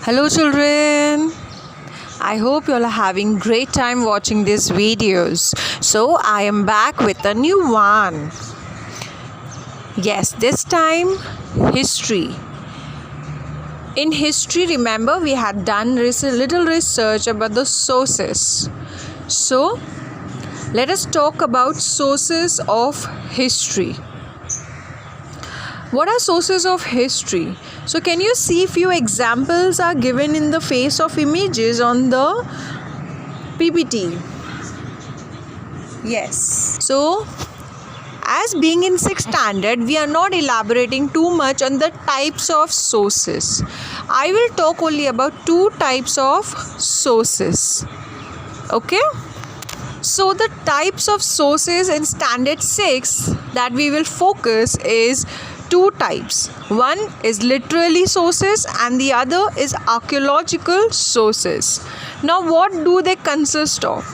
Hello children. I hope you all are having great time watching these videos. So I am back with a new one. Yes, this time history. In history, remember we had done little research about the sources. So let us talk about sources of history. What are sources of history? So can you see few examples are given in the face of images on the PPT? Yes. So as being in 6th standard, we are not elaborating too much on the types of sources. I will talk only about 2 types of sources. Okay? So the types of sources in standard 6 that we will focus is 2 types. One is literary sources and the other is archaeological sources. Now what do they consist of?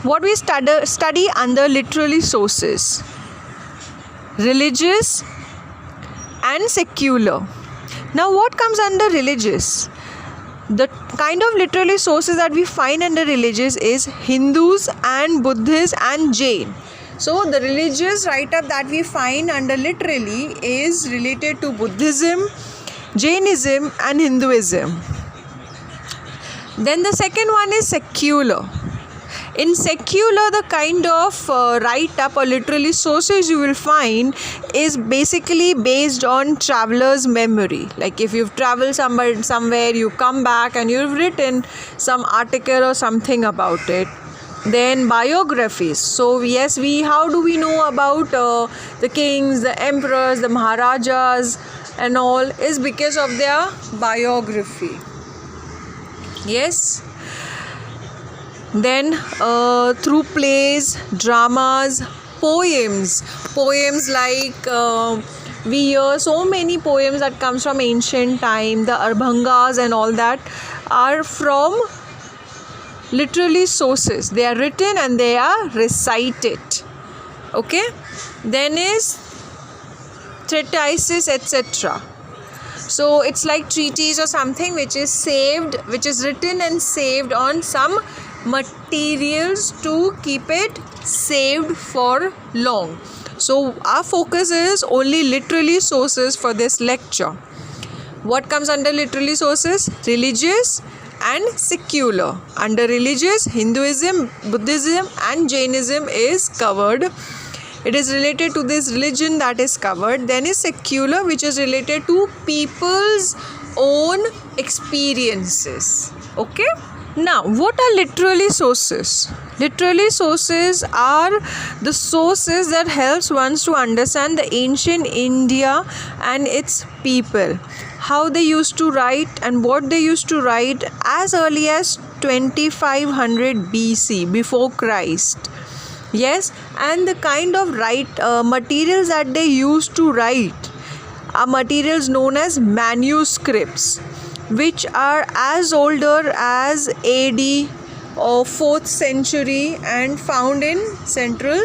What we study under literary sources? Religious and secular. Now what comes under religious? The kind of literary sources that we find under religious is Hindus and Buddhists and Jain. So the religious write-up that we find under literally is related to Buddhism, Jainism and Hinduism. Then the second one is secular. In secular, the kind of write-up or literally sources you will find is basically based on traveler's memory. Like if you've traveled somewhere, you come back and you've written some article or something about it. Then biographies. So yes, how do we know about the kings, the emperors, the maharajas and all is because of their biography. Yes. Then through plays, dramas, poems like we hear so many poems that comes from ancient time, the Arbhangas and all that are from literally sources. They are written and they are recited. Okay. Then is treatises, etc. So it's like treatise or something which is written and saved on some materials to keep it saved for long. So our focus is only literary sources for this lecture. What comes under literary sources? Religious and secular. Under religious, Hinduism, Buddhism and Jainism is covered. It is related to this religion that is covered. Then is secular, which is related to people's own experiences. Okay? Now, what are literary sources? Literary sources are the sources that helps one to understand the ancient India and its people. How they used to write and what they used to write as early as 2500 BC, before Christ. Yes, and the kind of materials that they used to write are materials known as manuscripts, which are as older as AD or 4th century and found in Central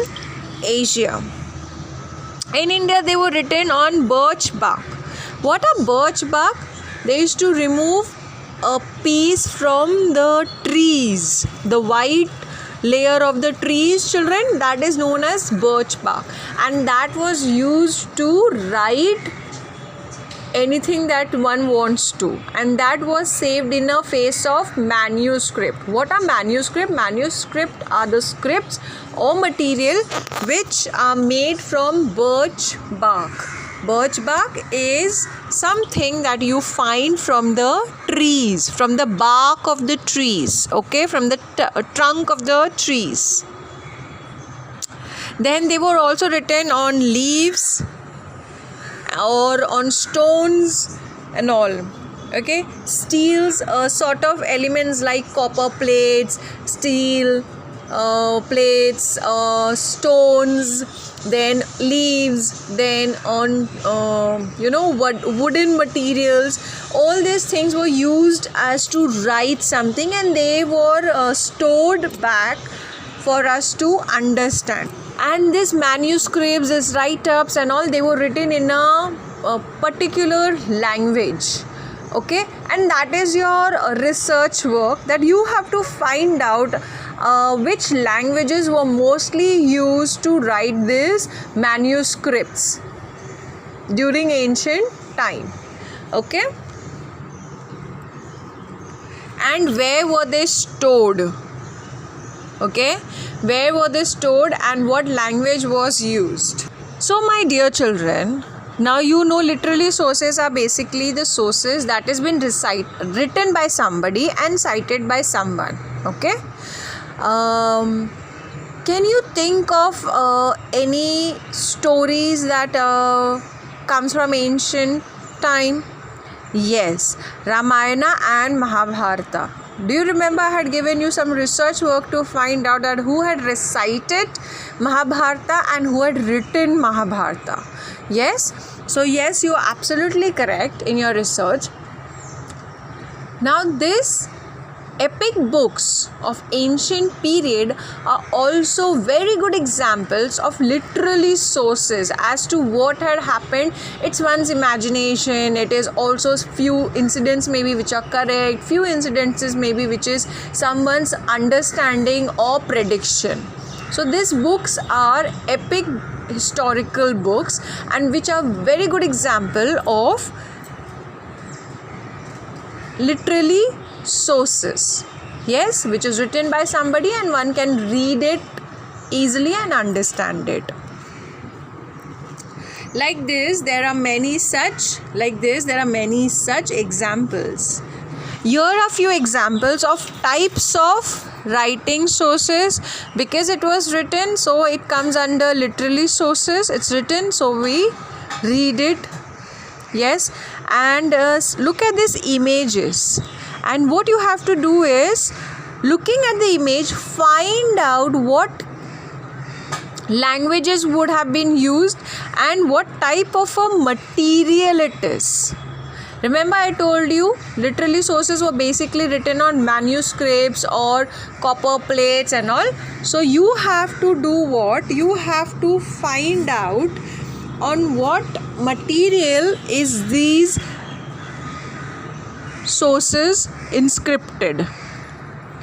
Asia. In India, they were written on birch bark. What are birch bark? They used to remove a piece from the trees, the white layer of the trees, children, that is known as birch bark, and that was used to write anything that one wants to, and that was saved in a face of manuscript. What are manuscript? Manuscript are the scripts or material which are made from birch bark. Birch bark is something that you find from the trees, from the bark of the trees, okay, from the trunk of the trees. Then they were also written on leaves or on stones and all. Okay, steels, sort of elements like copper plates, steel plates, stones, then leaves, then on wooden materials. All these things were used as to write something, and they were stored back for us to understand. And this manuscripts, this write-ups and all, they were written in a particular language. Okay, and that is your research work, that you have to find out which languages were mostly used to write these manuscripts during ancient time. Okay, and where were they stored? Okay, where were they stored and what language was used? So my dear children, now you know literary sources are basically the sources that has been written by somebody and cited by someone. Okay, can you think of any stories that comes from ancient time? Yes, Ramayana and Mahabharata. Do you remember I had given you some research work to find out that who had recited Mahabharata and who had written Mahabharata? Yes, so yes, you are absolutely correct in your research. Now this epic books of ancient period are also very good examples of literary sources as to what had happened. It's one's imagination. It is also few incidents maybe which are correct, few incidences maybe which is someone's understanding or prediction. So these books are epic historical books and which are very good example of literally sources. Yes, which is written by somebody and one can read it easily and understand it. Like this, there are many such examples. Here are few examples of types of writing sources. Because it was written, so it comes under literary sources. It's written, so we read it. Yes, and look at these images. And what you have to do is, looking at the image, find out what languages would have been used and what type of a material it is. Remember I told you literary sources were basically written on manuscripts or copper plates and all. So you have to do what? You have to find out on what material is these sources inscripted.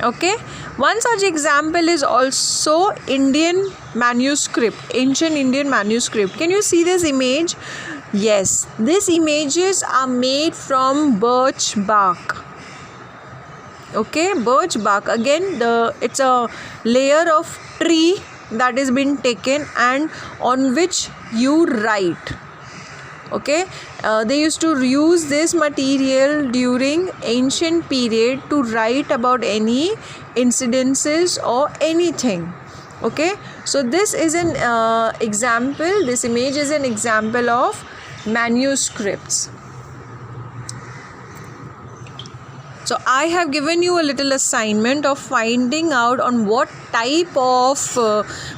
Okay, one such example is also Indian manuscript, ancient Indian manuscript. Can you see this image? Yes, these images are made from birch bark. Okay, birch bark, again it's a layer of tree that has been taken and on which you write. Okay, they used to use this material during ancient period to write about any incidences or anything. Okay, so this is an example, this image is an example of manuscripts. So I have given you a little assignment of finding out on what type of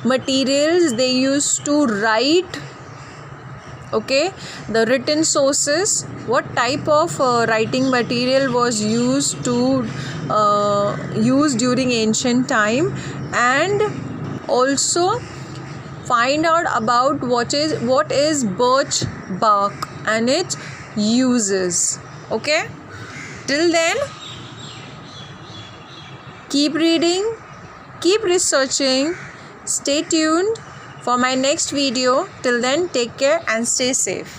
materials they used to write. Okay, the written sources, what type of writing material was used to use during ancient time, and also find out about what is birch bark and its uses. Okay, till then keep reading, keep researching, stay tuned for my next video. Till then, take care and stay safe.